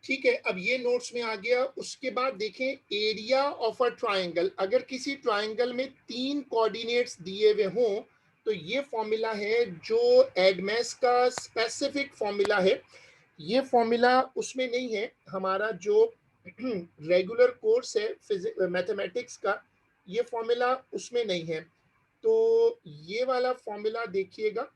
ठीक है, अब ये नोट्स में आ गया। उसके बाद देखें एरिया ऑफ अ ट्राइंगल। अगर किसी ट्राइंगल में 3 कोऑर्डिनेट्स दिए हुए हों तो ये फॉर्मूला है जो एडमेस का स्पेसिफिक फॉर्मूला है। ये फॉर्मूला उसमें नहीं है, हमारा जो रेगुलर कोर्स है मैथमेटिक्स का, ये फॉर्मूला उसमें नहीं है। तो ये वाला फॉर्मूला देखिएगा,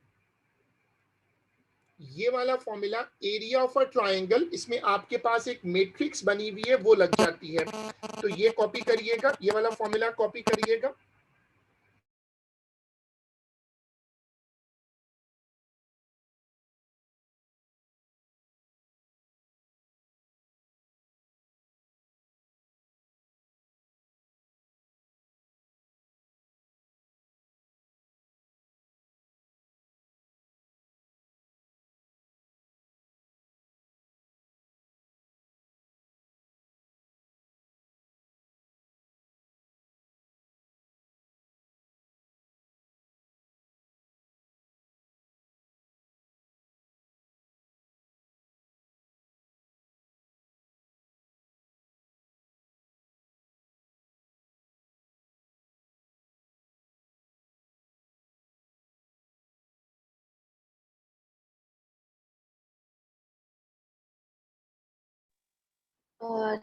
ये वाला formula area of a triangle, इसमें आपके पास एक मैट्रिक्स बनी हुई है वो लग जाती है। तो ये कॉपी करिएगा, ये वाला फॉर्मूला कॉपी करिएगा।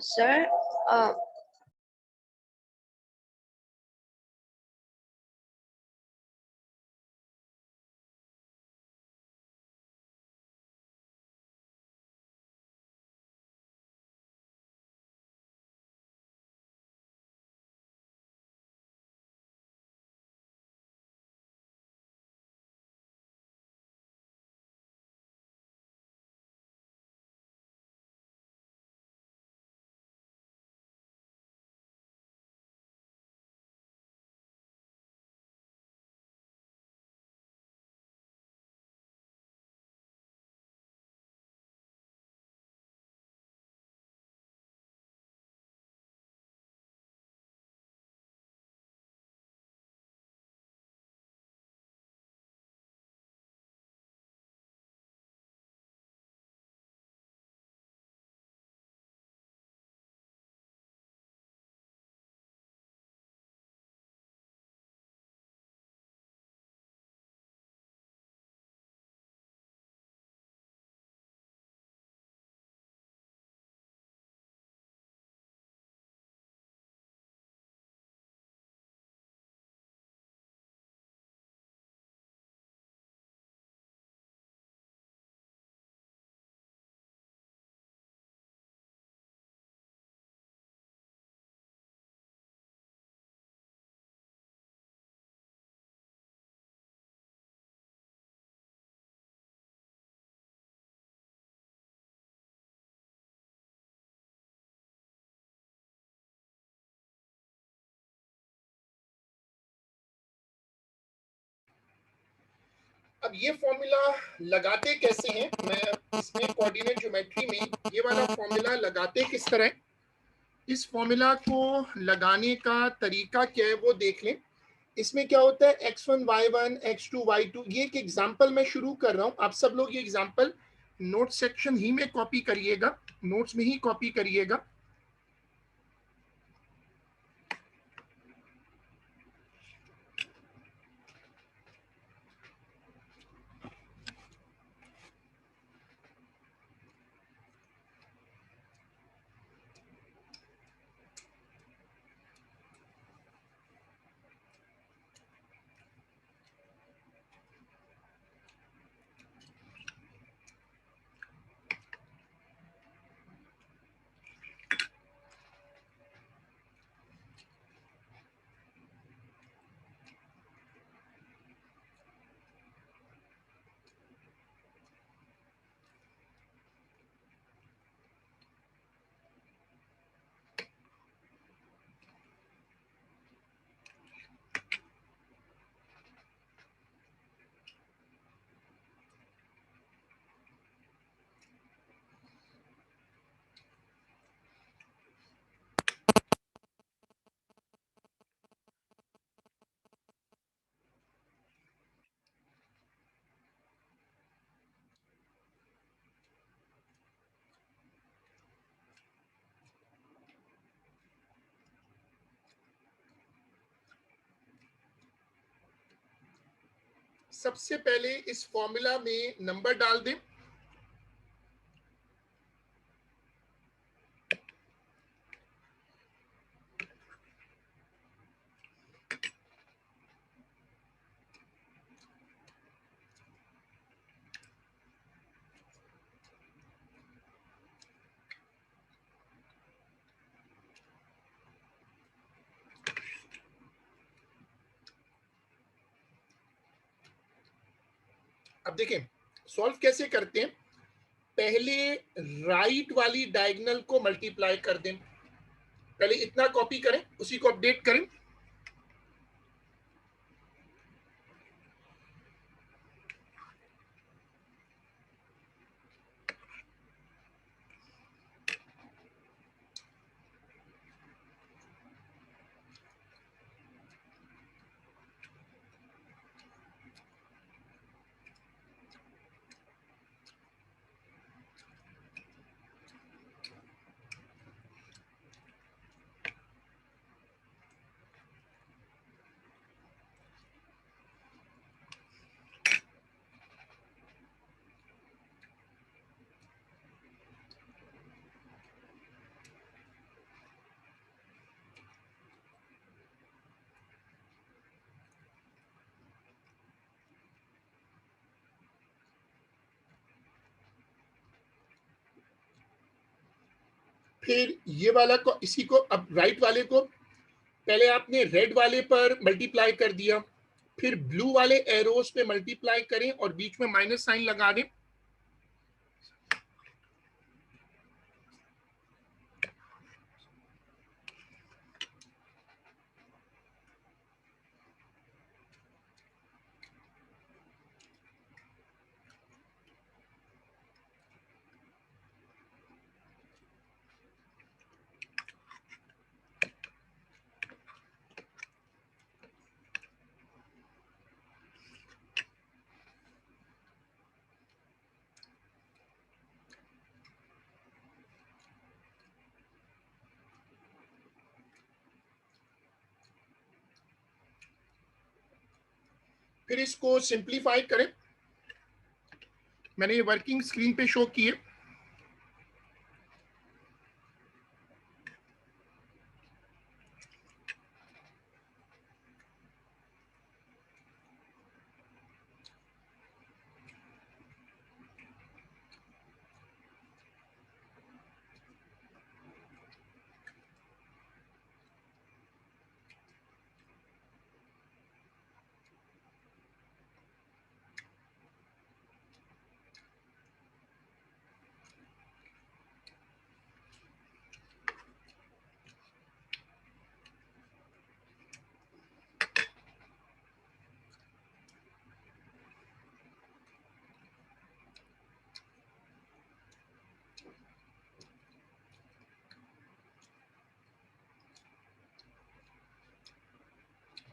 सर अब ये फॉर्मूला लगाते कैसे हैं, मैं इसमें कोऑर्डिनेट ज्योमेट्री में ये वाला फॉर्मूला लगाते किस तरह, इस फॉर्मूला को लगाने का तरीका क्या है वो देख लें। इसमें क्या होता है, x1 y1 x2 y2, ये एक एग्जांपल मैं शुरू कर रहा हूं। आप सब लोग ये एग्जांपल नोट सेक्शन ही में कॉपी करिएगा, नोट्स में ही कॉपी करिएगा। सबसे पहले इस फॉर्मूला में नंबर डाल दें। अब देखें सॉल्व कैसे करते हैं। पहले राइट वाली डायगोनल को मल्टीप्लाई कर दें। पहले इतना कॉपी करें, उसी को अपडेट करें। फिर ये वाला को, इसी को अब राइट वाले को पहले आपने रेड वाले पर मल्टीप्लाई कर दिया, फिर ब्लू वाले एरोस पे मल्टीप्लाई करें और बीच में माइनस साइन लगा दें। फिर इसको सिंप्लीफाई करें। मैंने ये वर्किंग स्क्रीन पे शो किए।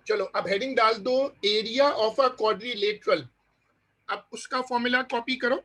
चलो अब हेडिंग डाल दो, एरिया ऑफ अ क्वाड्रिलेटरल। अब उसका फॉर्मूला कॉपी करो।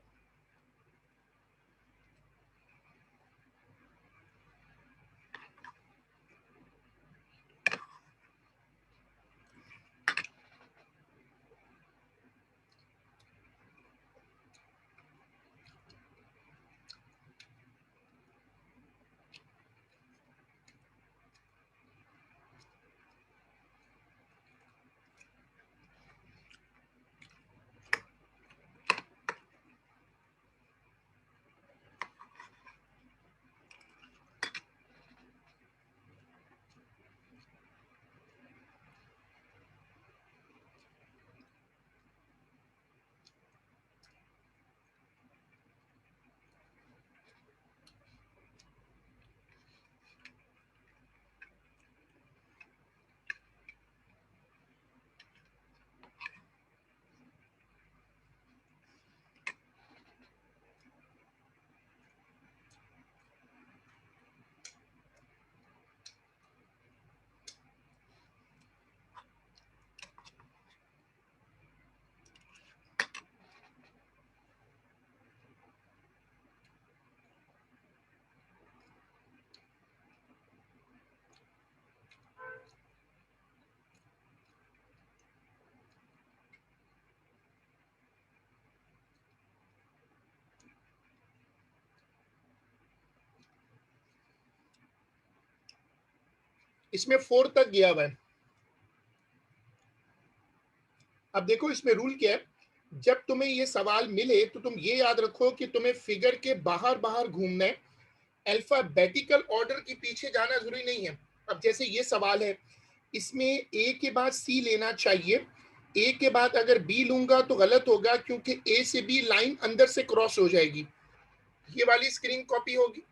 इसमें 4 तक गया हुआ है। अब देखो इसमें रूल क्या है, जब तुम्हें ये सवाल मिले तो तुम ये याद रखो कि तुम्हें फिगर के बाहर बाहर घूमना है, अल्फाबेटिकल ऑर्डर के पीछे जाना जरूरी नहीं है। अब जैसे ये सवाल है, इसमें ए के बाद सी लेना चाहिए, ए के बाद अगर बी लूंगा तो गलत होगा क्योंकि ए से बी लाइन अंदर से क्रॉस हो जाएगी। ये वाली स्क्रीन कॉपी होगी।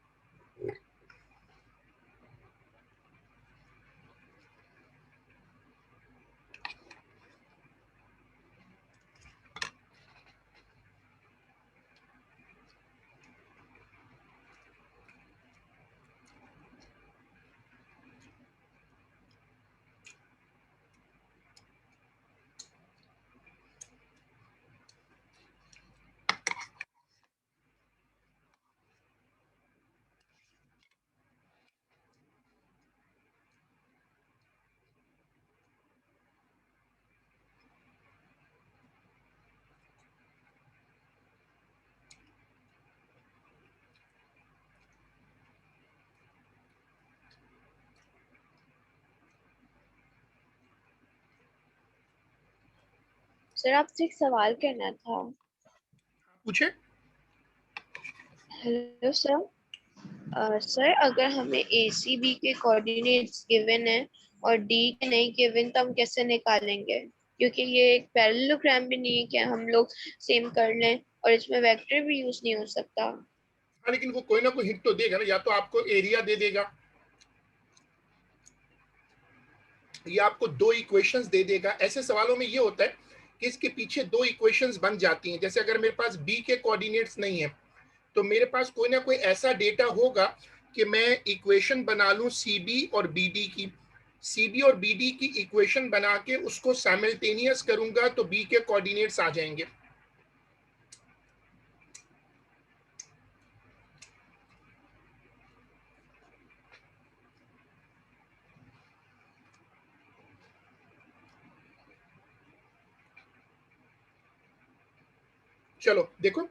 सर आपसे एक सवाल करना था। पूछे। Hello sir. सर अगर हमें ए सी बी के कोऑर्डिनेट्स गिवन है और डी के नहीं गिवन तो हम कैसे निकालेंगे? क्योंकि ये एक पैरेललोग्राम भी नहीं है कि हम लोग सेम कर लें, और इसमें वेक्टर भी यूज नहीं हो सकता। हाँ, लेकिन वो कोई ना कोई हिंट तो देगा ना, या तो आपको एरिया दे देगा या आपको 2 इक्वेशंस दे देगा। ऐसे सवालों में ये होता है कि इसके पीछे 2 इक्वेशंस बन जाती हैं। जैसे अगर मेरे पास बी के कोऑर्डिनेट्स नहीं है तो मेरे पास कोई ना कोई ऐसा डेटा होगा कि मैं इक्वेशन बना लूं सी बी और बी डी की, सी बी और बी डी की इक्वेशन बना के उसको साइमल्टेनियस करूंगा तो बी के कोऑर्डिनेट्स आ जाएंगे। चलो देखो,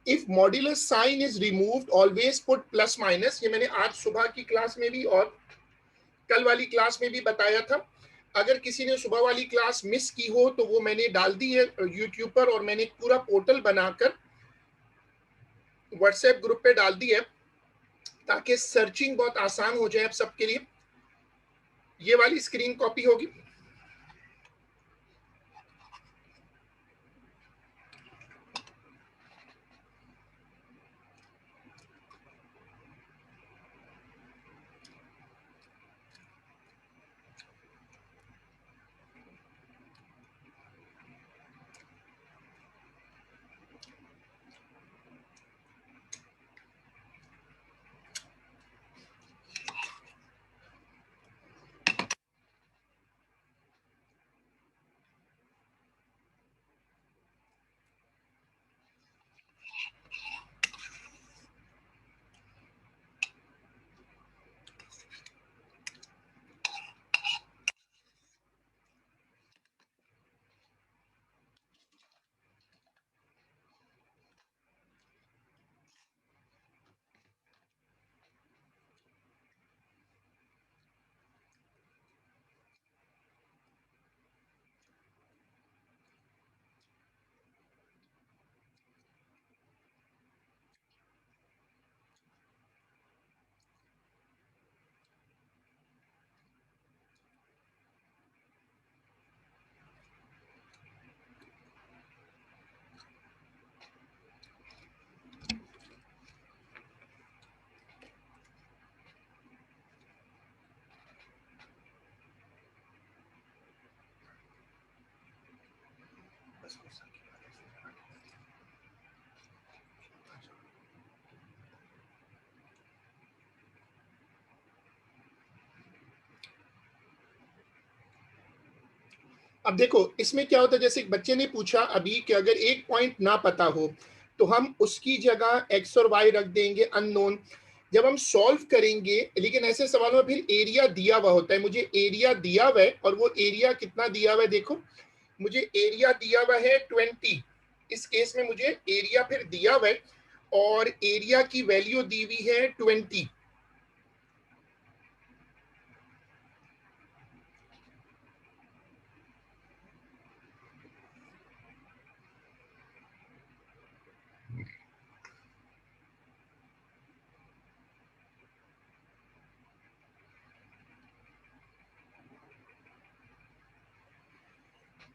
if modulus sign is removed always put plus minus. ये मैंने आज सुबह की क्लास में भी और कल वाली क्लास में भी बताया था। अगर किसी ने सुबह वाली क्लास मिस की हो तो वो मैंने डाल दी है यूट्यूब पर, और मैंने पूरा पोर्टल बनाकर व्हाट्सएप ग्रुप पे डाल दी है ताकि सर्चिंग बहुत आसान हो जाए अब सबके लिए। ये वाली स्क्रीन कॉपी होगी। अब देखो इसमें क्या होता है, जैसे एक बच्चे ने पूछा अभी कि अगर एक पॉइंट ना पता हो तो हम उसकी जगह एक्स और वाई रख देंगे अननोन। जब हम सॉल्व करेंगे, लेकिन ऐसे सवालों में फिर एरिया दिया हुआ होता है। मुझे एरिया दिया हुआ है, और वो एरिया कितना दिया हुआ है देखो, मुझे एरिया दिया हुआ है 20। इस केस में मुझे एरिया फिर दिया हुआ है और एरिया की वैल्यू दी हुई है 20।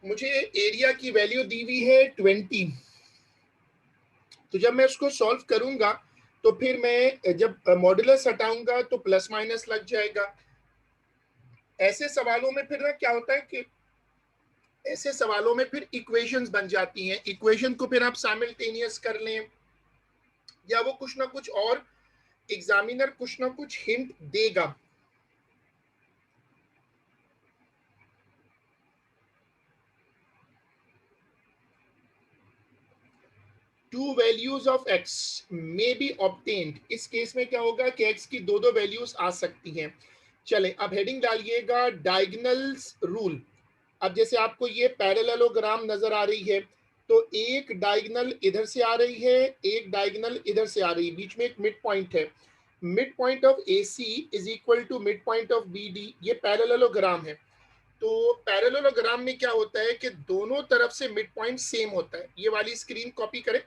मुझे एरिया की वैल्यू दी हुई है 20, तो जब मैं उसको सॉल्व करूंगा तो फिर मैं जब मॉडुलस हटाऊंगा तो प्लस माइनस लग जाएगा। ऐसे सवालों में फिर ना क्या होता है कि ऐसे सवालों में फिर इक्वेशंस बन जाती हैं, इक्वेशन को फिर आप साइमल्टेनियस कर लें, या वो कुछ ना कुछ और एग्जामिनर कुछ ना कुछ हिंट देगा। To values of x may be obtained, इस केस में क्या होगा कि एक्स की दो दो वैल्यूज आ सकती हैं। चले अब हेडिंग डालिएगा डायगोनल्स रूल। अब जैसे आपको ये पैरेललोग्राम नजर आ रही है, तो एक डायगोनल इधर से आ रही है, एक डायगोनल इधर से आ रही है, बीच में एक मिड पॉइंट है। Mid point of A C is equal to mid point of B D, ये पैरेललोग्राम है। तो पैरेललोग्राम में क्या होता है कि दोनों तरफ से मिड पॉइंट सेम होता है। ये वाली स्क्रीन कॉपी करें।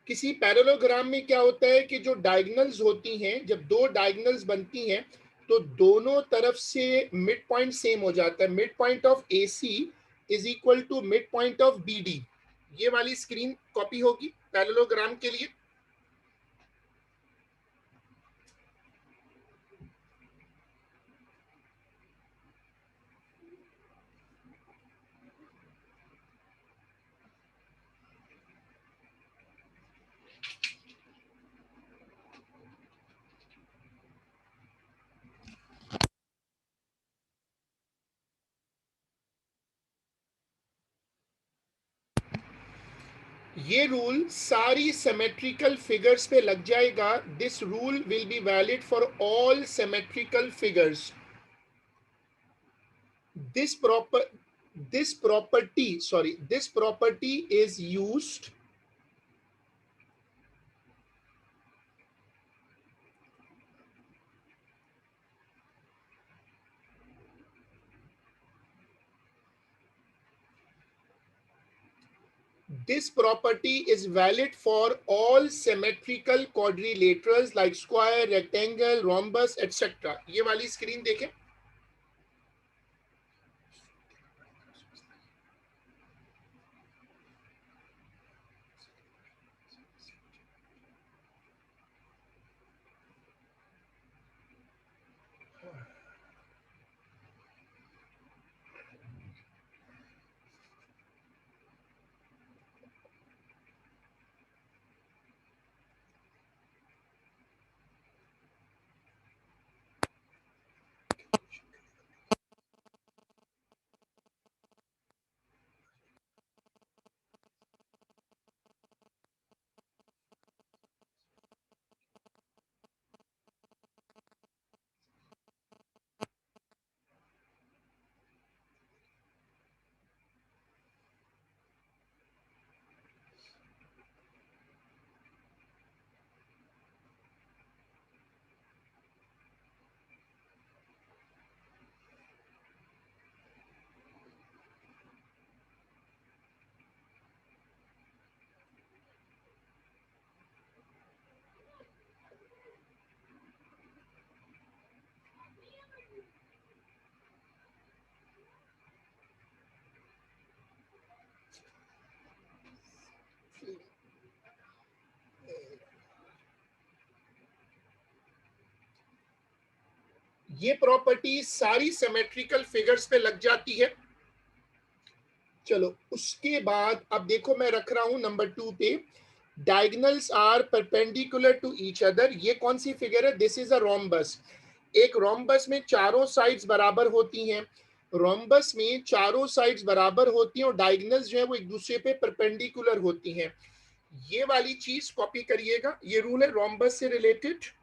किसी पैरेललोग्राम में क्या होता है कि जो डायगोनल्स होती हैं, जब दो डायगोनल्स बनती हैं तो दोनों तरफ से मिड पॉइंट सेम हो जाता है। Mid point of A C is equal to mid point of B D. ये वाली स्क्रीन कॉपी होगी पैरेललोग्राम के लिए। ये रूल सारी सिमेट्रिकल फिगर्स पे लग जाएगा। This rule will be valid for all symmetrical figures. this proper this property is used this property is valid for all symmetrical quadrilaterals like square, rectangle, rhombus, etc. ये वाली screen देखें। ये property सारी symmetrical figures पे लग जाती है। चलो उसके बाद अब देखो मैं रख रहा हूं नंबर 2 पे, diagonals are perpendicular to each other, ये कौन सी फिगर है? This is a rhombus. एक रोम्बस में चारों साइड्स बराबर होती हैं, रोम्बस में चारों साइड्स बराबर होती हैं और डायगनल्स जो है वो एक दूसरे पे परपेंडिकुलर होती हैं। ये वाली चीज कॉपी करिएगा, ये रूल है रोम्बस से रिलेटेड।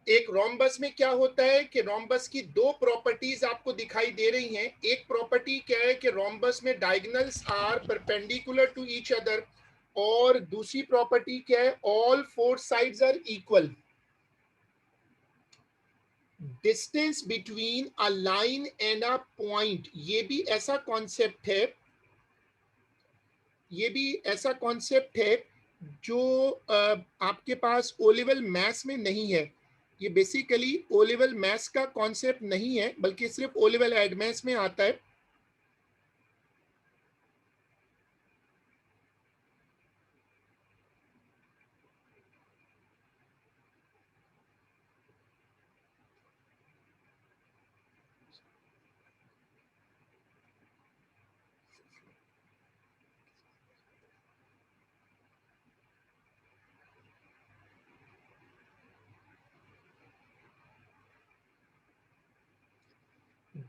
एक रोम्बस में क्या होता है कि रोम्बस की दो प्रॉपर्टीज आपको दिखाई दे रही हैं। एक प्रॉपर्टी क्या है कि रोम्बस में diagonals are perpendicular to each other, और दूसरी प्रॉपर्टी क्या है? All four sides are equal. Distance between a line and a point, ये भी ऐसा कॉन्सेप्ट है, ये भी ऐसा कॉन्सेप्ट है जो आपके पास ओ लेवल मैथ्स में नहीं है। ये बेसिकली ओ लेवल मैथ्स का कॉन्सेप्ट नहीं है, बल्कि सिर्फ ओ लेवल एडवांस में आता है।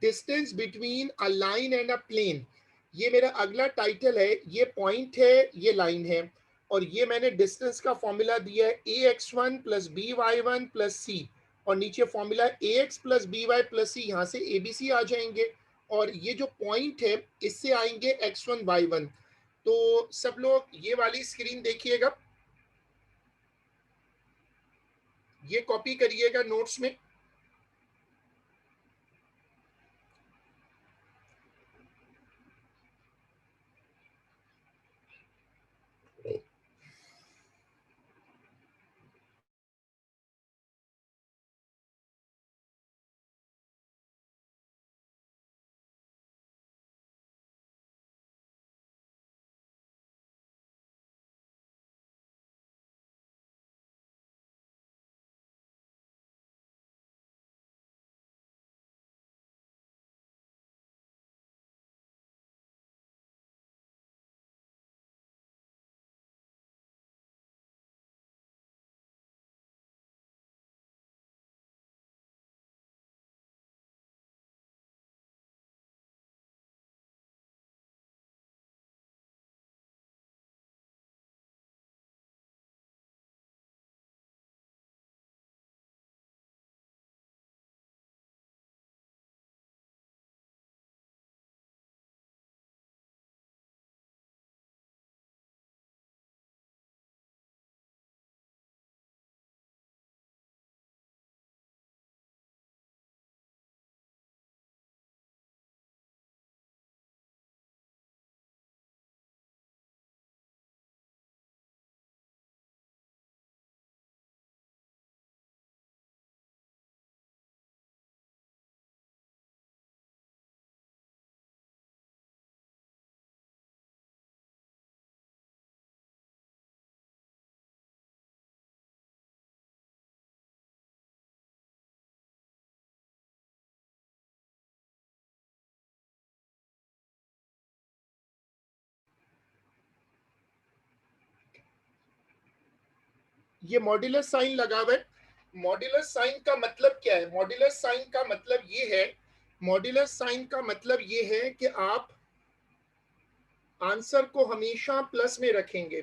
Distance between a line and a plane, ये मेरा अगला टाइटल है। ये पॉइंट है, ये लाइन है, और ये मैंने डिस्टेंस का फॉर्मूला दिया है ax1 plus by1 plus C, और नीचे formula ax plus by plus C, यहाँ से abc आ जाएंगे, और ये जो पॉइंट है इससे आएंगे x1 y1। तो सब लोग ये वाली स्क्रीन देखिएगा, ये कॉपी करिएगा नोट्स में। ये मॉड्यूलर साइन लगा हुआ है। मॉड्यूलर साइन का मतलब क्या है? मॉड्यूलर साइन का मतलब ये है, मॉड्यूलर साइन का मतलब ये है कि आप आंसर को हमेशा प्लस में रखेंगे।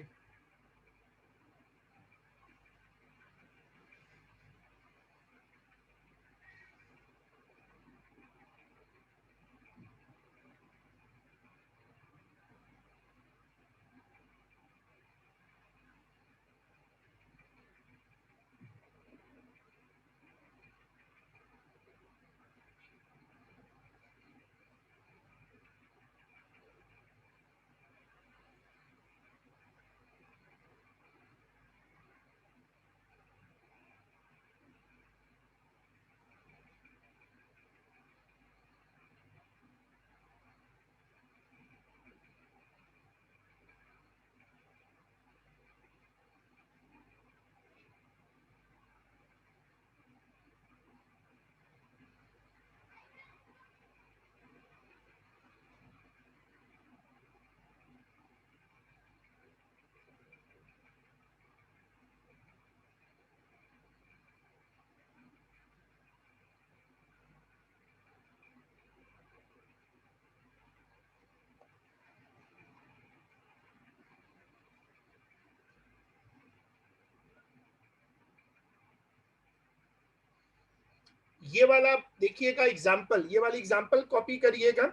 ये वाला देखिएगा एग्जाम्पल, ये वाली एग्जाम्पल कॉपी करिएगा।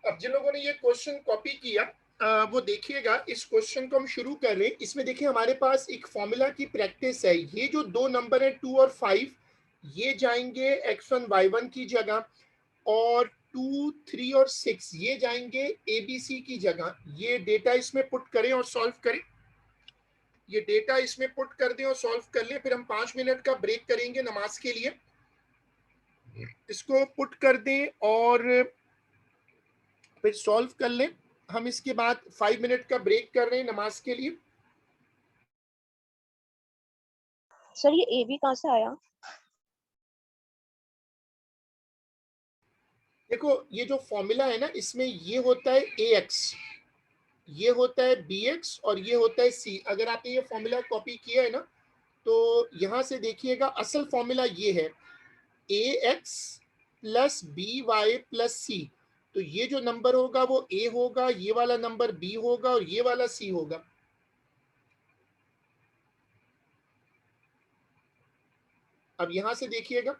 अब जिन लोगों ने ये क्वेश्चन कॉपी किया वो देखिएगा, इस क्वेश्चन को हम शुरू कर रहे हैं। इसमें देखिए हमारे पास एक फॉर्मूला की प्रैक्टिस है। ये जो दो नंबर है 2 और 5, ये जाएंगे x1 y1 की जगह, और 2 3 और 6 ये जाएंगे abc की जगह। ये डेटा इसमें पुट करें और सॉल्व करें, ये डेटा इसमें पुट कर दें और सॉल्व कर लें। फिर हम 5 मिनट का ब्रेक करेंगे नमाज के लिए। इसको पुट कर दें और फिर सॉल्व कर लें। हम इसके बाद 5 मिनट का ब्रेक कर रहे हैं नमाज के लिए। सर ये ए बी कहाँ से आया? देखो ये जो फॉर्मूला है ना, इसमें ये होता है ax, ये होता है bx और ये होता है c। अगर आपने ये फॉर्मूला कॉपी किया है ना, तो यहां से देखिएगा असल फॉर्मूला ये है ax plus by plus c। तो ये जो नंबर होगा वो a होगा, ये वाला नंबर b होगा और ये वाला c होगा। अब यहां से देखिएगा,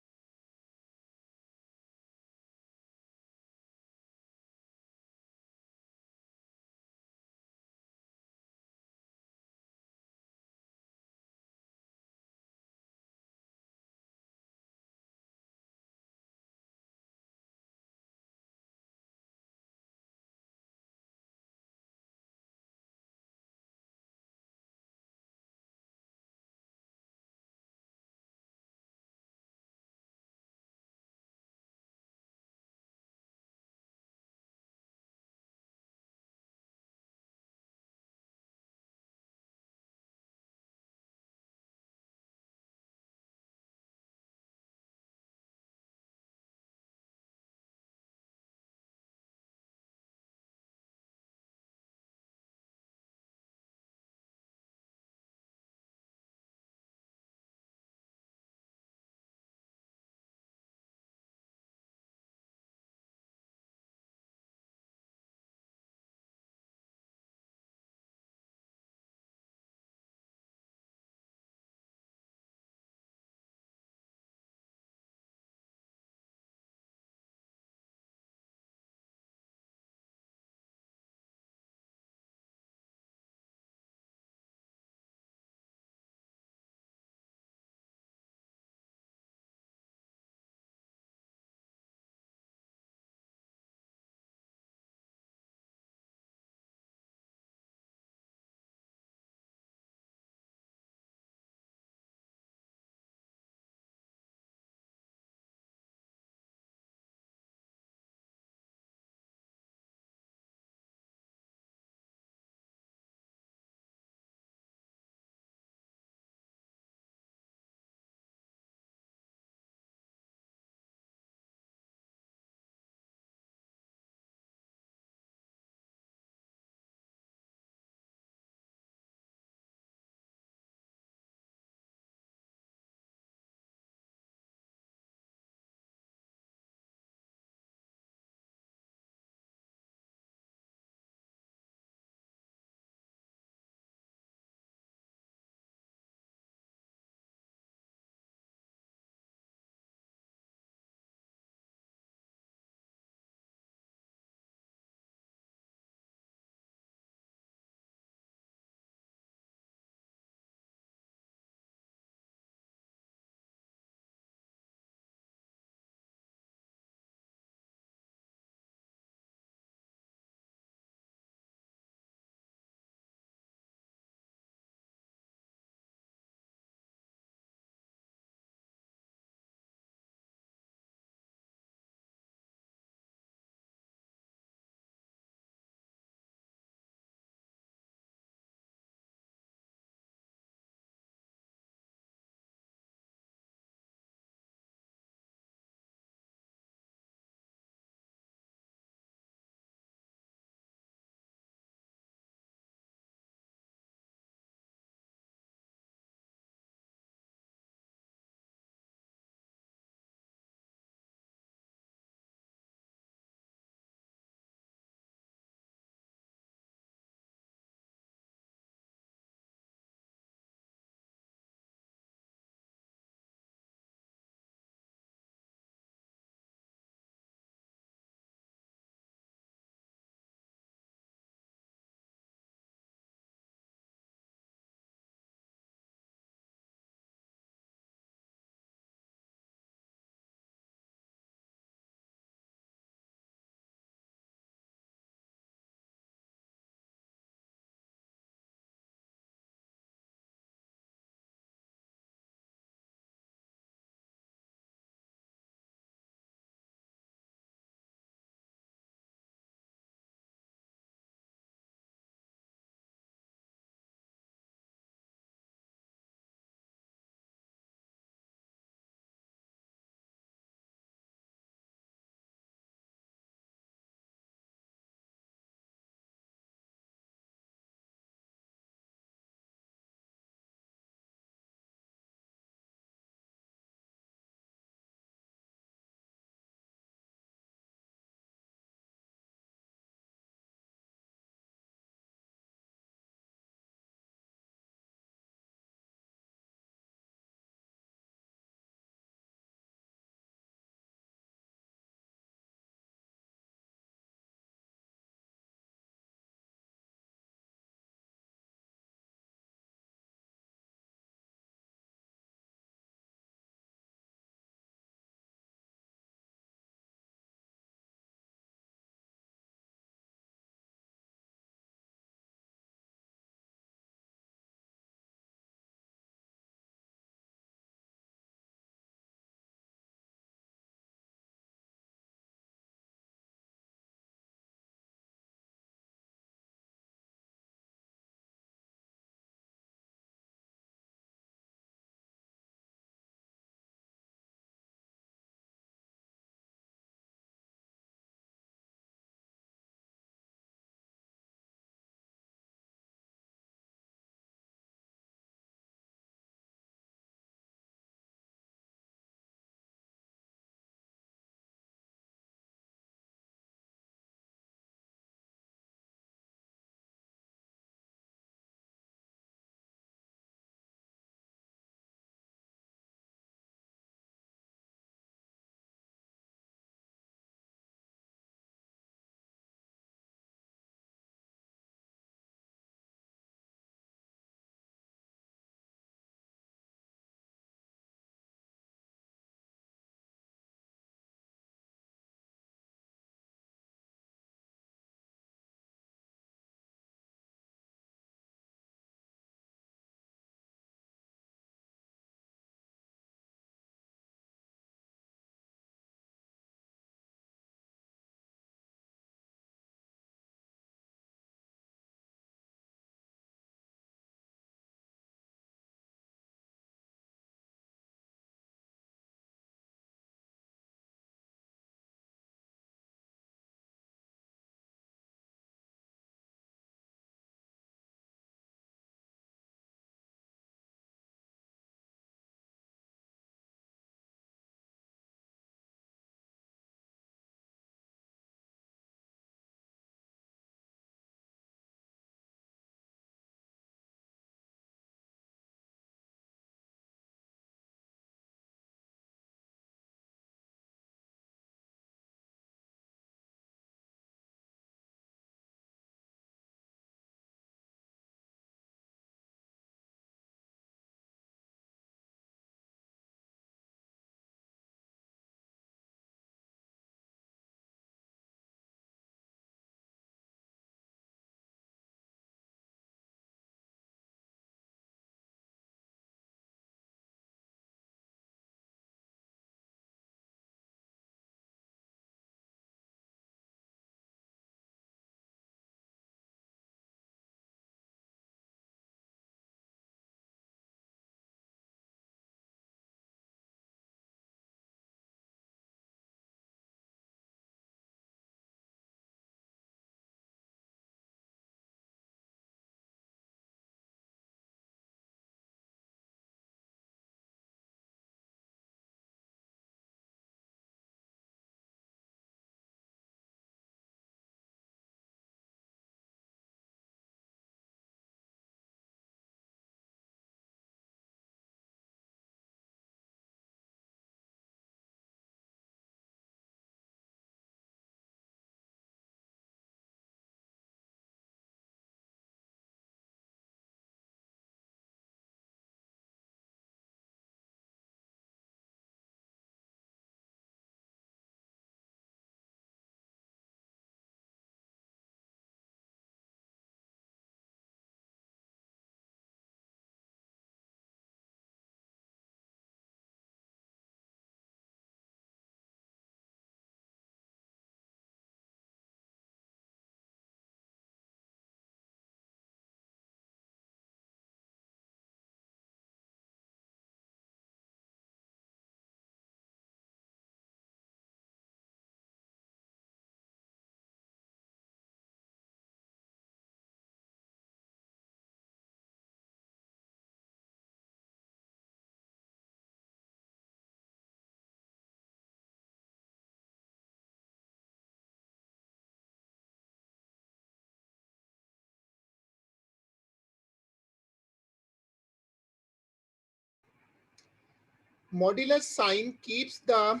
modulus sign keeps the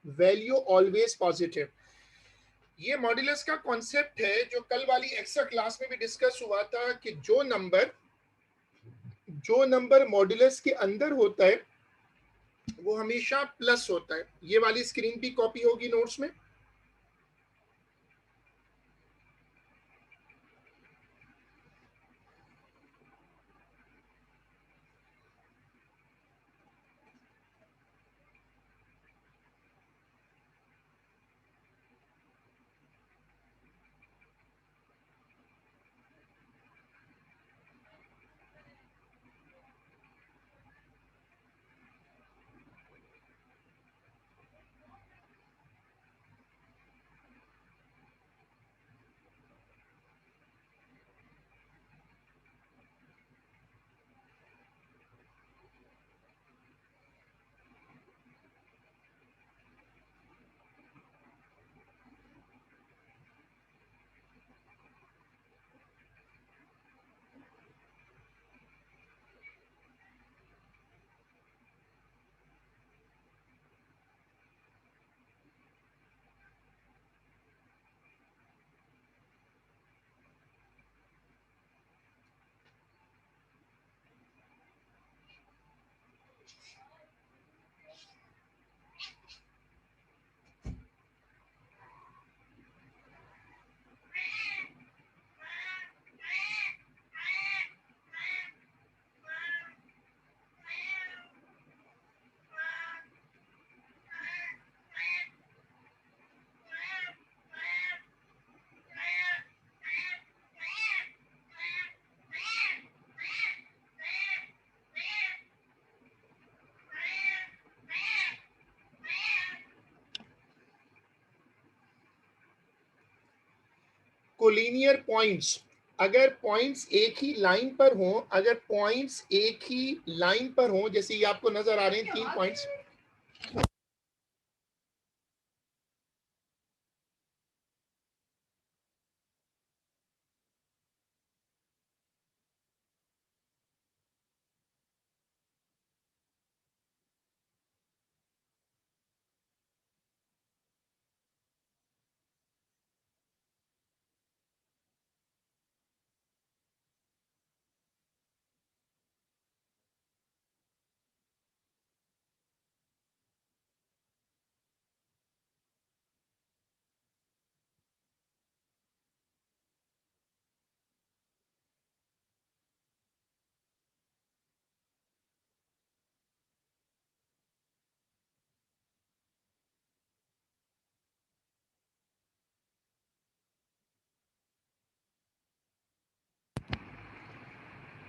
value always positive. ये मॉड्यूलस का कॉन्सेप्ट है जो कल वाली एक्स्ट्रा क्लास में भी डिस्कस हुआ था कि जो नंबर मॉड्यूलस के अंदर होता है वो हमेशा प्लस होता है। ये वाली स्क्रीन भी कॉपी होगी नोट्स में। कोलिनियर पॉइंट्स, अगर पॉइंट्स एक ही लाइन पर हों, जैसे ये आपको नजर आ रहे हैं 3 पॉइंट्स,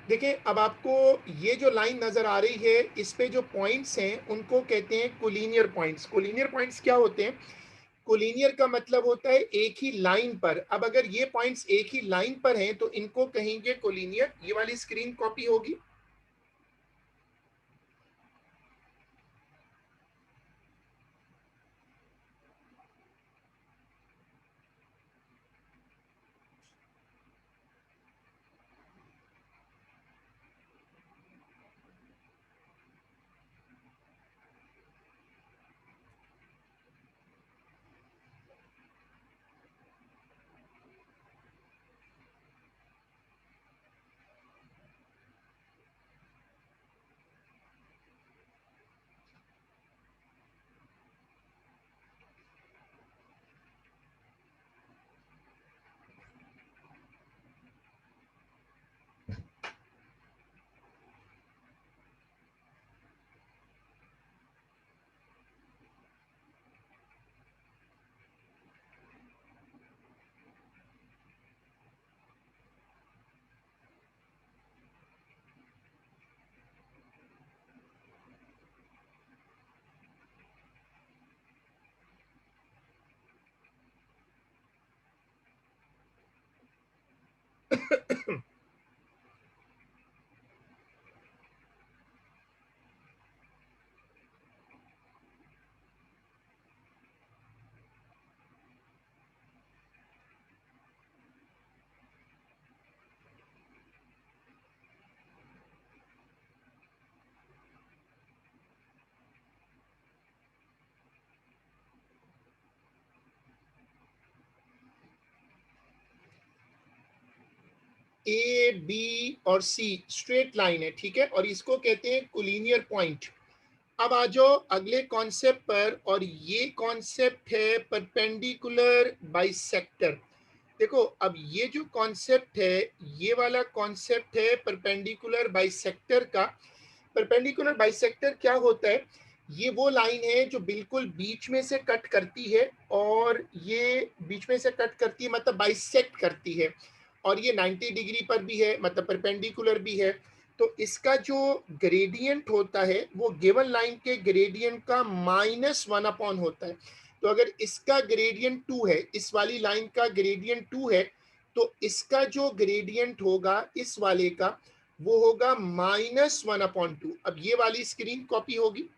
देखें अब आपको ये जो लाइन नजर आ रही है इस पे जो पॉइंट्स हैं उनको कहते हैं कोलिनियर पॉइंट्स। कोलिनियर पॉइंट्स क्या होते हैं? कोलिनियर का मतलब होता है एक ही लाइन पर। अब अगर ये पॉइंट्स एक ही लाइन पर हैं तो इनको कहेंगे कोलिनियर। ये वाली स्क्रीन कॉपी होगी। ए बी और सी स्ट्रेट लाइन है, ठीक है, और इसको कहते हैं कोलिनियर पॉइंट। अब आ जाओ अगले कॉन्सेप्ट पर, और ये कॉन्सेप्ट है परपेंडिकुलर बाइसेक्टर। देखो अब ये जो कॉन्सेप्ट है, ये वाला कॉन्सेप्ट है परपेंडिकुलर बाइसेक्टर का। परपेंडिकुलर बाइसेक्टर क्या होता है? ये वो लाइन है जो बिल्कुल बीच में से कट करती है, और ये बीच में से कट करती है मतलब बाइसेक्ट करती है, और ये 90 डिग्री पर भी है, मतलब परपेंडिकुलर भी है। तो इसका जो ग्रेडियंट होता है वो गिवन लाइन के ग्रेडियंट का -1 अपॉन होता है। तो अगर इसका ग्रेडियंट 2 है, इस वाली लाइन का ग्रेडियंट 2 है, तो इसका जो ग्रेडियंट होगा इस वाले का, वो होगा -1/2। अब ये वाली स्क्रीन कॉपी होगी।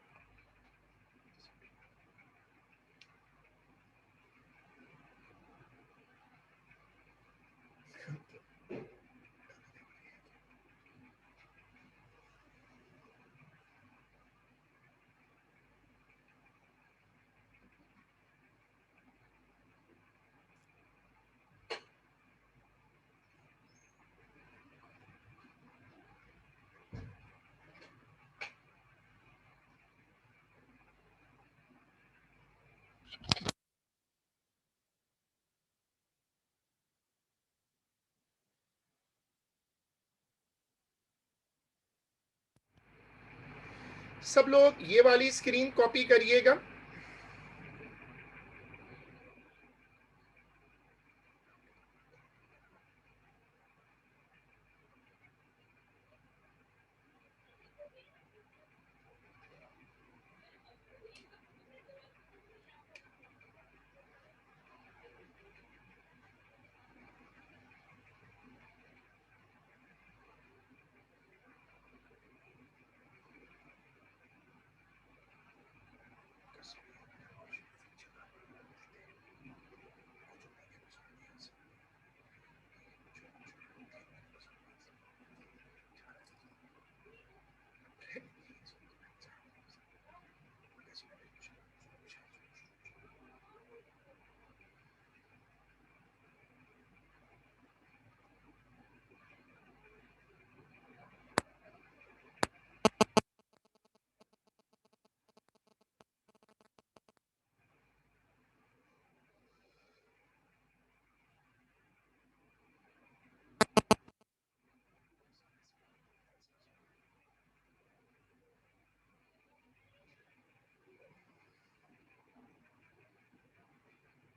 सब लोग ये वाली स्क्रीन कॉपी करिएगा।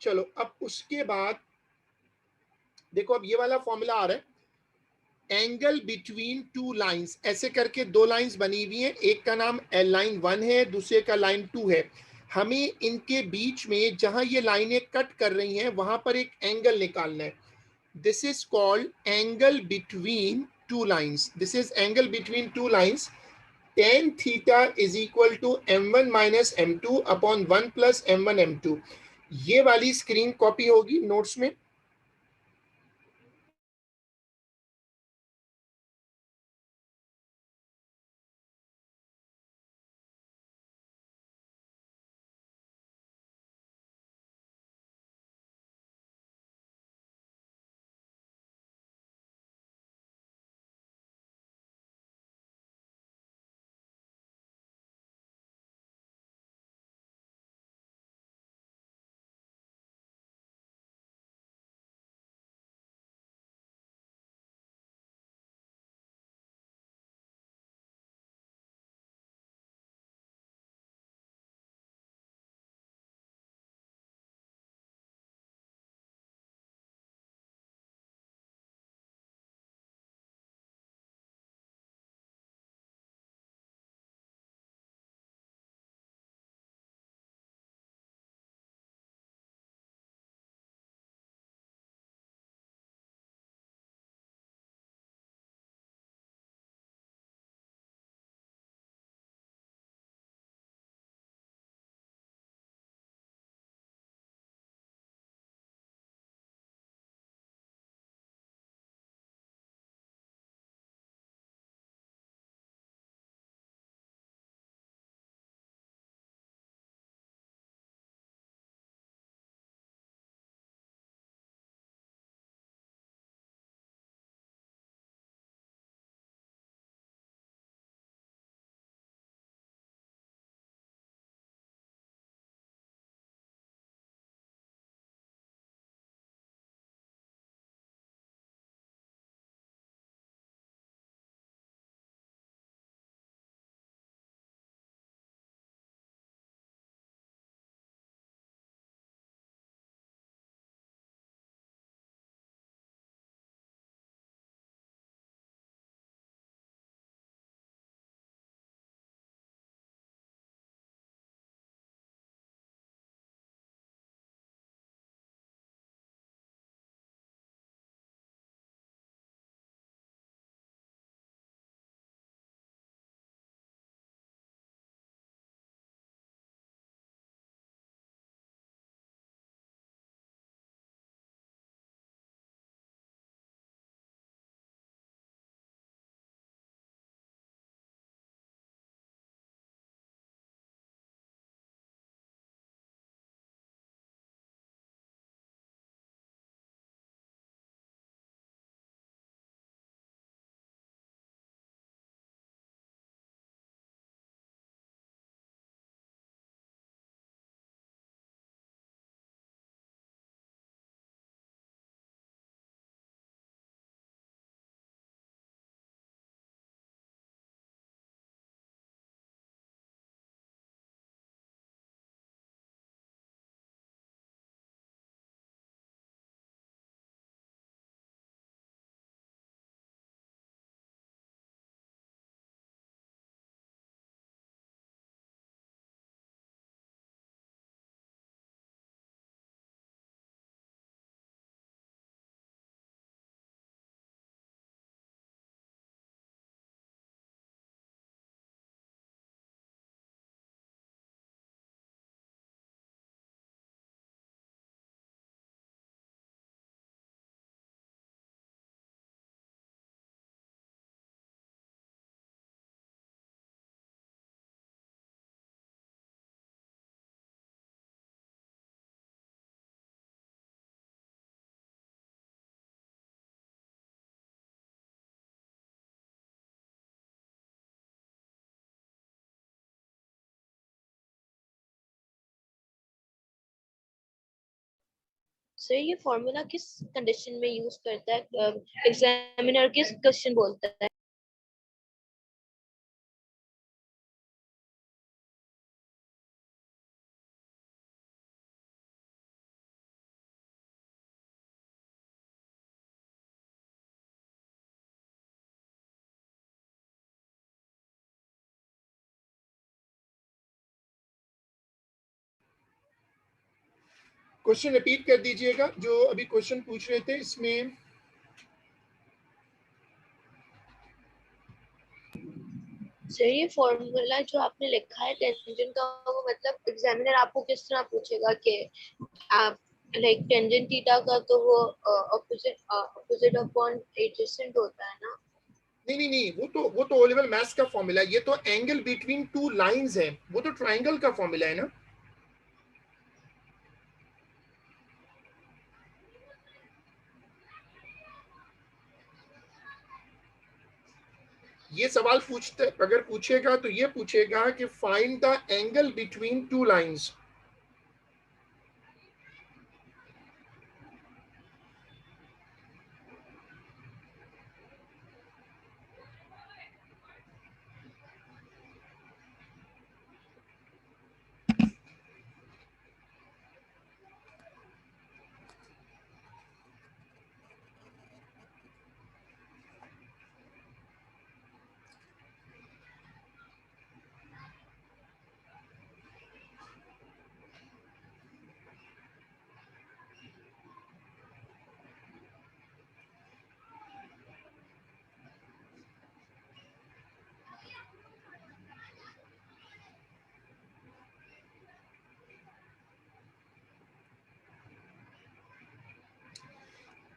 चलो अब उसके बाद देखो, अब ये वाला फॉर्मूला आ रहा है, एंगल बिटवीन टू लाइंस, ऐसे करके दो लाइंस बनी हुई हैं, एक का नाम एल लाइन 1 है, दूसरे का लाइन 2 है। हमें इनके बीच में जहां ये लाइनें कट कर रही हैं वहां पर एक एंगल निकालना है। This is called angle between two lines. This is angle between two lines. tan theta is equal to m1 minus m2 upon 1 plus m1 m2। ये वाली स्क्रीन कॉपी होगी नोट्स में। सर ये फॉर्मूला किस condition में use करता है, examiner किस क्वेश्चन बोलता है? क्वेश्चन रिपीट कर दीजिएगा जो अभी क्वेश्चन पूछ रहे थे इसमें। सर ये फॉर्मूला जो आपने लिखा है टेंजेंट का, वो मतलब एग्जामिनर आपको किस तरह पूछेगा कि आप लाइक टेंजेंट थीटा का तो वो ऑपोजिट ऑपोजिट अपॉन एडजेसेंट होता है ना? नहीं नहीं नहीं, वो तो ओ लेवल मैथ्स का फॉर्मूला है। ये तो एंगल बिटवीन टू लाइंस है, वो तो ट्राइंगल का फॉर्मूला है ना। ये सवाल पूछते अगर पूछेगा तो ये पूछेगा कि find the angle between two lines.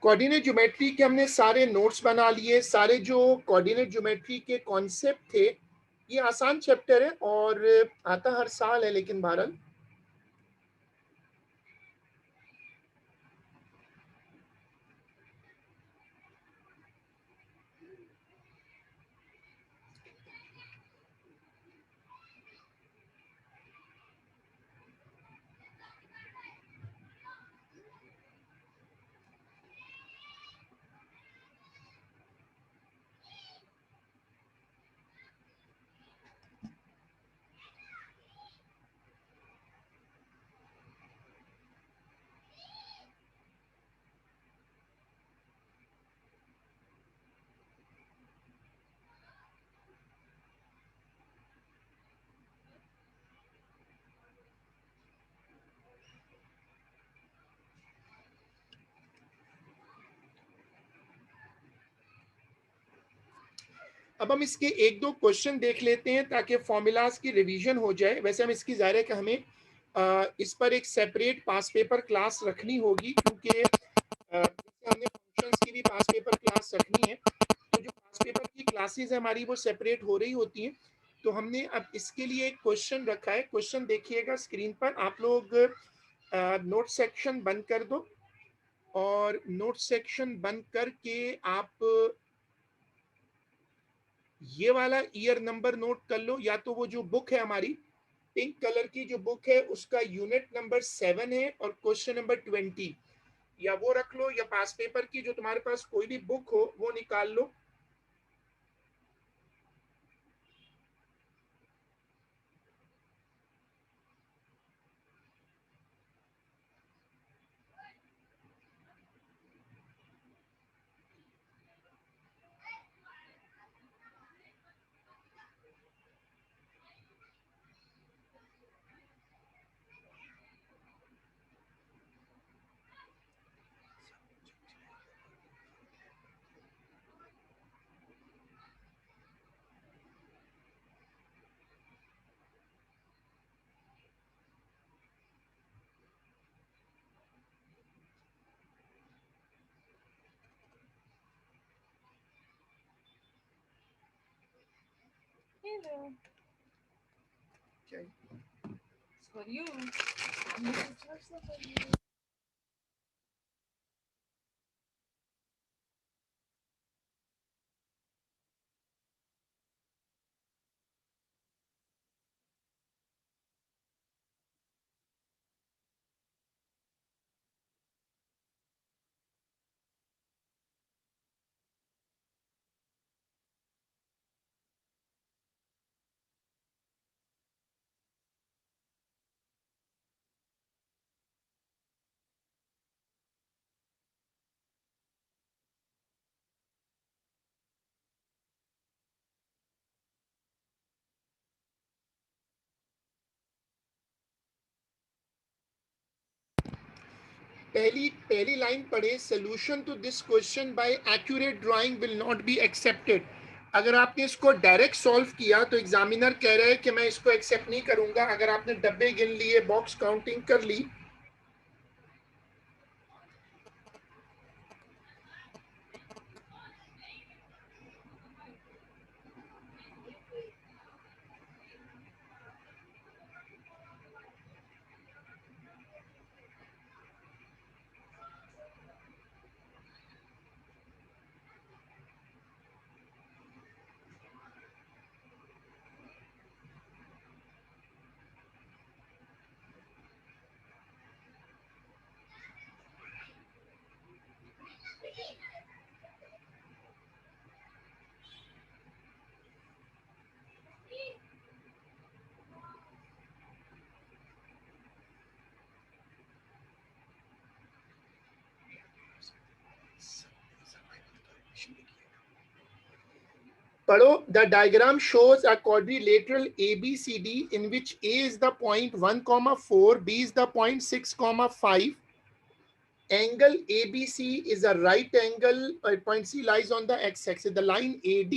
Coordinate geometry के हमने सारे नोट्स बना लिए। सारे जो कोऑर्डिनेट ज्योमेट्री के कॉन्सेप्ट थे, ये आसान चैप्टर है और आता हर साल है, लेकिन बहरहाल अब हम इसके एक दो क्वेश्चन देख लेते हैं ताकि फॉर्मूलाज की रिवीजन हो जाए। वैसे हम इसकी ज़ाहिर है कि हमें इस पर एक सेपरेट पास पेपर क्लास रखनी होगी, क्योंकि जैसे हमने फंक्शंस की भी पास पेपर क्लास रखनी है, तो जो पास पेपर की क्लासेस है हमारी वो सेपरेट हो रही होती हैं। तो हमने अब इसके लिए एक क्वेश्चन रखा है। क्वेश्चन देखिएगा स्क्रीन पर। आप लोग नोट सेक्शन बंद कर दो और नोट सेक्शन बंद करके आप ये वाला ईयर नंबर नोट कर लो, या तो वो जो बुक है हमारी पिंक कलर की जो बुक है उसका यूनिट नंबर 7 है और क्वेश्चन नंबर 20, या वो रख लो, या पास पेपर की जो तुम्हारे पास कोई भी बुक हो वो निकाल लो। Hello, Okay. it's for you. I'm Mrs. Joshua for you. पहली पहली लाइन पढ़े, solution to this question by accurate drawing will not be accepted. अगर आपने इसको डायरेक्ट सॉल्व किया तो एग्जामिनर कह रहा है कि मैं इसको एक्सेप्ट नहीं करूंगा। अगर आपने डब्बे गिन लिए, बॉक्स काउंटिंग कर ली, पढ़ो। The diagram shows a quadrilateral ABCD in which A is the point 1,4, B is the point 6,5. Angle ABC is a right angle. Point C lies on the x-axis. The line AD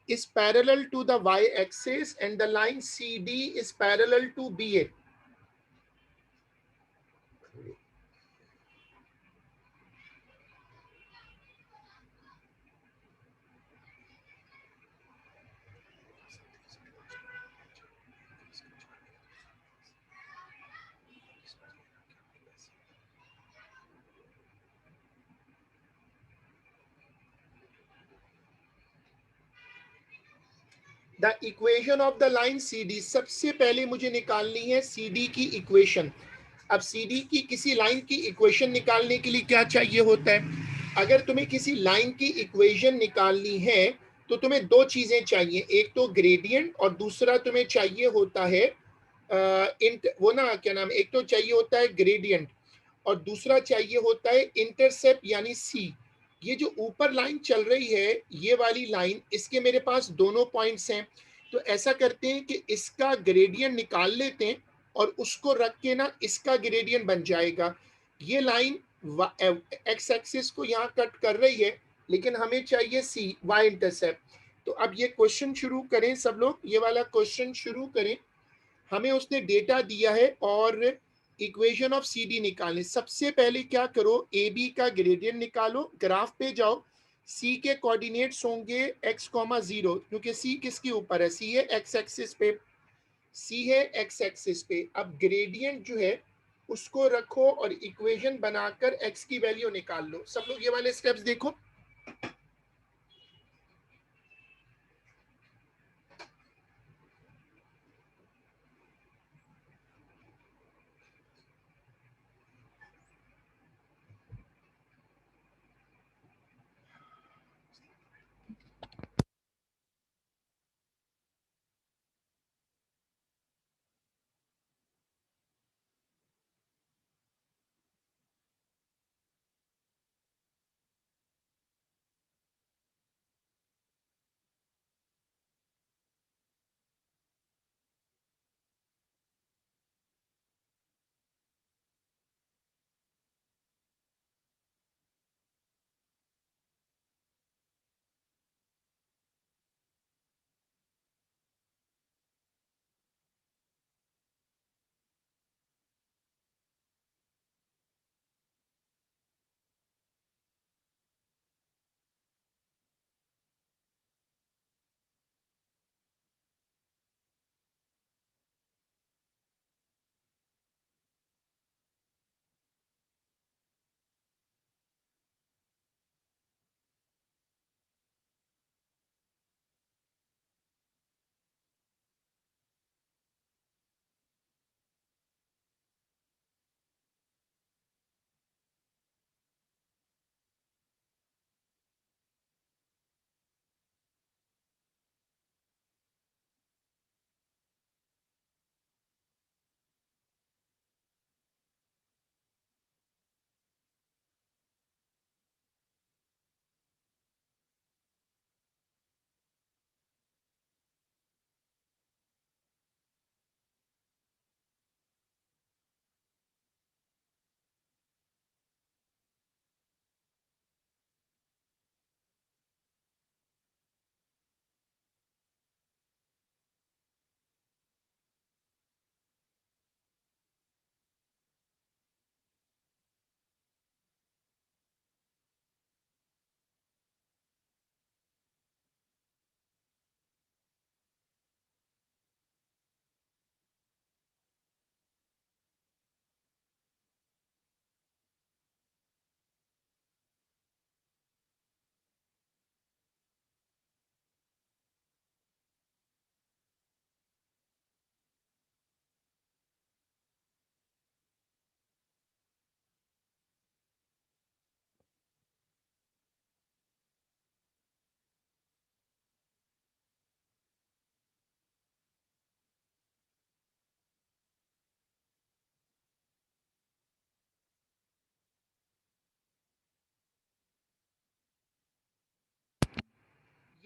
is parallel to the y-axis and the line CD is parallel to BA. The equation of the line CD, सबसे पहले मुझे निकालनी है CD की equation. अब CD की किसी line की इक्वेशन निकालने के लिए क्या चाहिए होता है? अगर तुम्हें किसी लाइन की इक्वेशन निकालनी है तो तुम्हें दो चीजें चाहिए, एक तो ग्रेडियंट और दूसरा तुम्हें चाहिए होता है वो ना क्या नाम, एक तो चाहिए होता है ग्रेडियंट और दूसरा चाहिए होता है इंटरसेप्ट यानी C। ये जो ऊपर लाइन चल रही है, ये वाली लाइन, इसके मेरे पास दोनों पॉइंट्स हैं। तो ऐसा करते हैं कि इसका ग्रेडियंट निकाल लेते हैं और उसको रख के ना इसका ग्रेडियंट बन जाएगा। ये लाइन एक्स एक्सिस को यहाँ कट कर रही है, लेकिन हमें चाहिए C, वाई इंटरसेप्ट। तो अब ये क्वेश्चन शुरू करें सब लोग, ये वाला क्वेश्चन शुरू करें। हमें उसने डेटा दिया है और इक्वेशन ऑफ CD निकालने। सबसे पहले क्या करो, AB का ग्रेडियंट निकालो, ग्राफ पे जाओ। C के कोऑर्डिनेट्स होंगे x,0, क्योंकि C किसके ऊपर है? C है x एक्सिस पे, C है x एक्सिस पे। अब ग्रेडियंट जो है उसको रखो और इक्वेशन बनाकर x की वैल्यू निकाल लो। सब लोग ये वाले स्टेप्स देखो।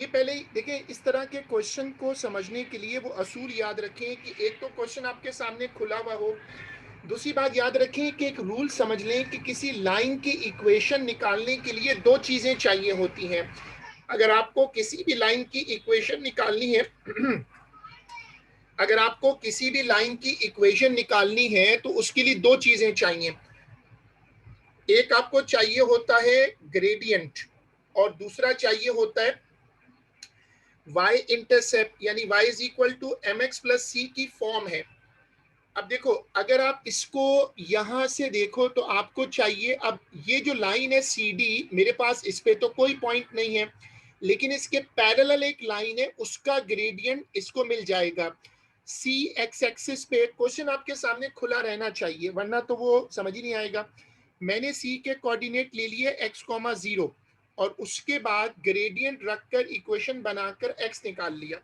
ये पहले ही देखें, इस तरह के क्वेश्चन को समझने के लिए वो असूल याद रखें कि एक तो क्वेश्चन आपके सामने खुला हुआ हो, दूसरी बात याद रखें कि एक रूल समझ लें कि किसी लाइन की इक्वेशन निकालने के लिए दो चीजें चाहिए होती हैं। अगर आपको किसी भी लाइन की इक्वेशन निकालनी है अगर आपको किसी भी लाइन की इक्वेशन निकालनी है तो उसके लिए दो चीजें चाहिए। एक आपको चाहिए होता है ग्रेडियंट और दूसरा चाहिए होता है y इंटरसेप्ट, यानी y is equal to mx plus c की फॉर्म है। अब देखो, अगर आप इसको यहां से देखो तो आपको चाहिए, अब ये जो लाइन है CD, मेरे पास इस पे तो कोई पॉइंट नहीं है, लेकिन इसके पैरेलल एक लाइन है, उसका ग्रेडियंट इसको मिल जाएगा। C एक्स एक्सिस पे क्वेश्चन आपके सामने खुला रहना चाहिए, वरना तो वो समझ ही नहीं आएगा। मैंने C के कोऑर्डिनेट ले लिए x,0 और उसके बाद ग्रेडियंट रखकर इक्वेशन बनाकर x निकाल लिया।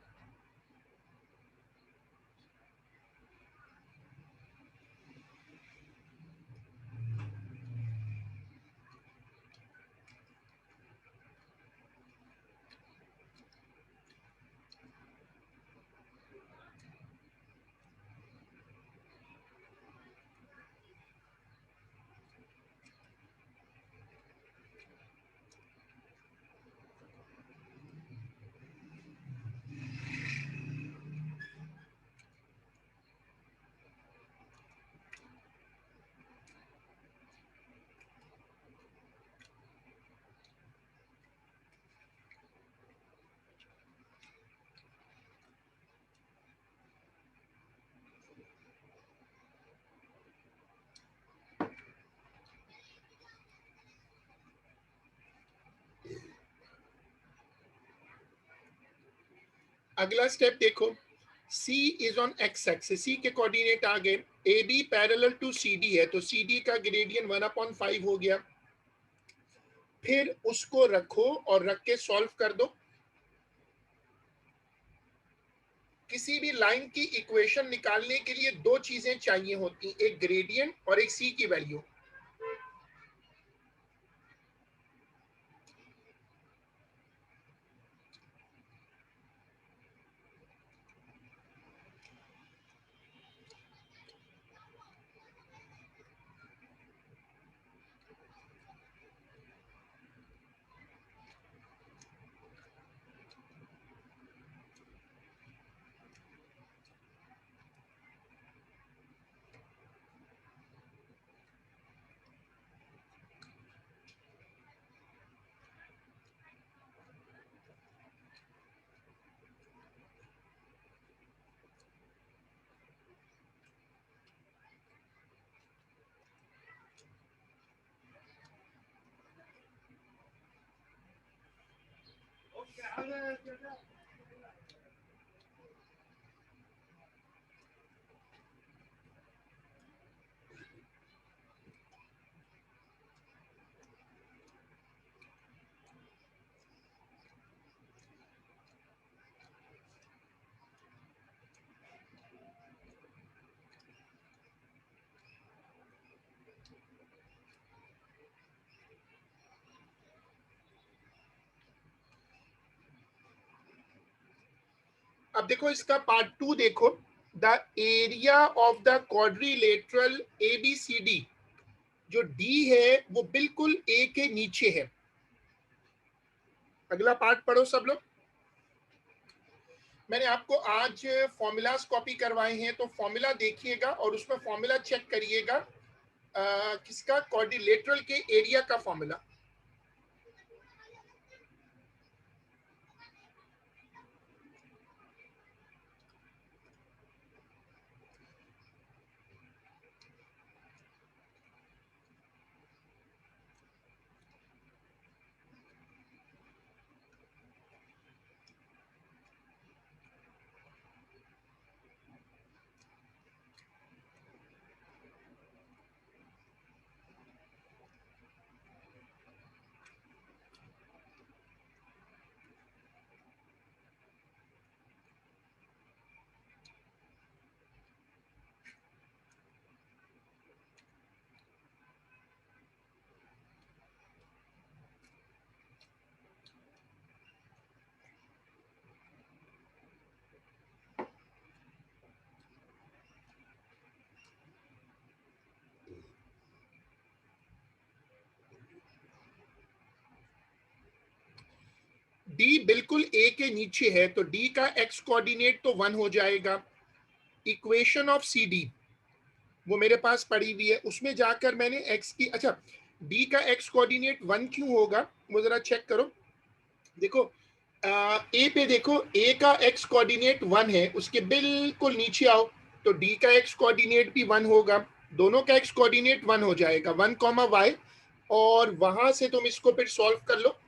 अगला स्टेप देखो, C is on x axis, C के कोऑर्डिनेट आ गए, AB पैरेलल टू CD है, तो CD का ग्रेडियंट 1/5 हो गया। फिर उसको रखो और रख के सॉल्व कर दो। किसी भी लाइन की इक्वेशन निकालने के लिए दो चीजें चाहिए होती, एक ग्रेडियंट और एक C की वैल्यू। अब देखो इसका पार्ट 2 देखो, the area of the quadrilateral ABCD, जो D है वो बिल्कुल A के नीचे है। अगला पार्ट पढ़ो सब लोग। मैंने आपको आज फॉर्मूलाज कॉपी करवाए हैं, तो फॉर्मूला देखिएगा और उसमें फॉर्मूला चेक करिएगा, किसका, क्वाड्रिलेटरल के एरिया का फॉर्मूला। डी बिल्कुल ए के नीचे है, तो डी का एक्स कोऑर्डिनेट तो 1 हो जाएगा। इक्वेशन ऑफ सी डी वो मेरे पास पड़ी हुई है, उसमें जाकर मैंने एक्स की, अच्छा डी का एक्स कोऑर्डिनेट 1 क्यों होगा वो जरा चेक करो। देखो ए पे देखो, ए का एक्स कोऑर्डिनेट 1 है, उसके बिल्कुल नीचे आओ तो डी का एक्स कोऑर्डिनेट भी 1 होगा, दोनों का एक्स कोऑर्डिनेट 1 हो जाएगा, 1 कॉमा वाई, और वहां से तुम इसको फिर सॉल्व कर लो।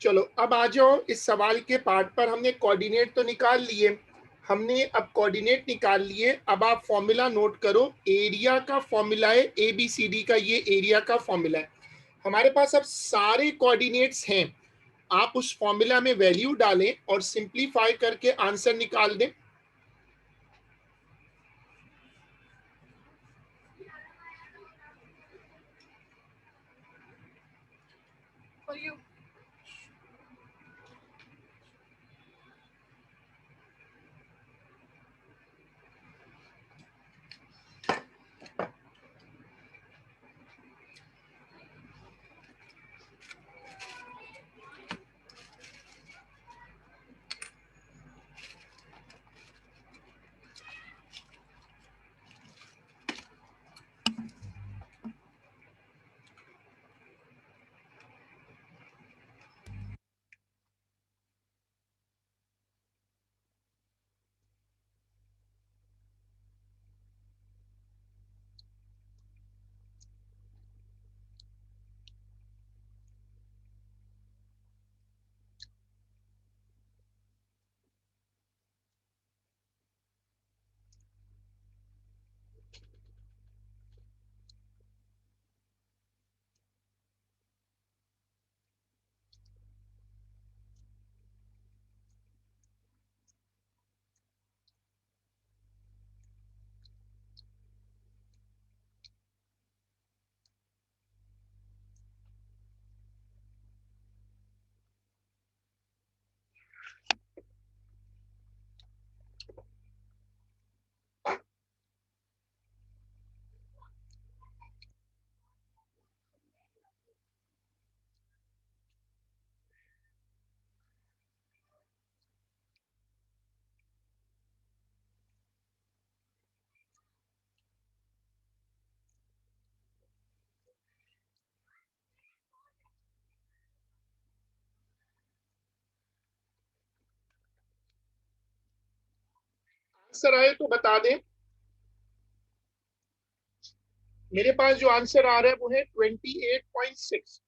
चलो अब आ जाओ इस सवाल के पार्ट पर। हमने कोऑर्डिनेट तो निकाल लिए, हमने अब कोऑर्डिनेट निकाल लिए, अब आप फॉर्मूला नोट करो। एरिया का फॉर्मूला है, ए बी सी डी का, ये एरिया का फॉर्मूला है। हमारे पास अब सारे कोऑर्डिनेट्स हैं, आप उस फॉर्मूला में वैल्यू डालें और सिंप्लीफाई करके आंसर निकाल दें। For you. आंसर आए तो बता दें। मेरे पास जो आंसर आ रहा है वो है 28.6।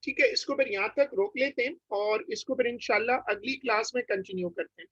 ठीक है, इसको फिर यहाँ तक रोक लेते हैं और इसको फिर इंशाल्लाह अगली क्लास में कंटिन्यू करते हैं।